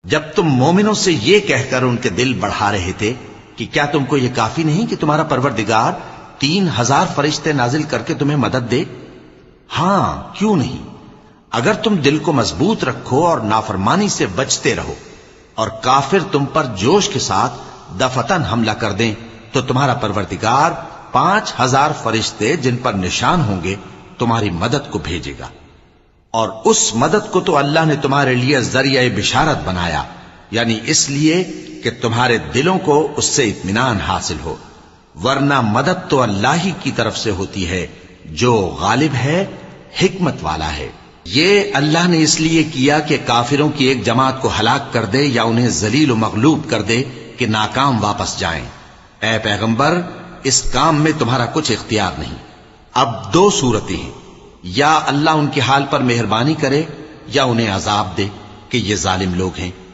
جب تم مومنوں سے یہ کہہ کر ان کے دل بڑھا رہے تھے کہ کیا تم کو یہ کافی نہیں کہ تمہارا پروردگار 3000 فرشتے نازل کر کے تمہیں مدد دے؟ ہاں کیوں نہیں، اگر تم دل کو مضبوط رکھو اور نافرمانی سے بچتے رہو اور کافر تم پر جوش کے ساتھ دفتن حملہ کر دیں تو تمہارا پروردگار 5000 فرشتے جن پر نشان ہوں گے تمہاری مدد کو بھیجے گا، اور اس مدد کو تو اللہ نے تمہارے لیے ذریعہ بشارت بنایا، یعنی اس لیے کہ تمہارے دلوں کو اس سے اطمینان حاصل ہو، ورنہ مدد تو اللہ ہی کی طرف سے ہوتی ہے جو غالب ہے، حکمت والا ہے۔ یہ اللہ نے اس لیے کیا کہ کافروں کی ایک جماعت کو ہلاک کر دے یا انہیں ذلیل و مغلوب کر دے کہ ناکام واپس جائیں۔ اے پیغمبر، اس کام میں تمہارا کچھ اختیار نہیں۔ اب 2 صورتیں ہیں، یا اللہ ان کے حال پر مہربانی کرے یا انہیں عذاب دے کہ یہ ظالم لوگ ہیں۔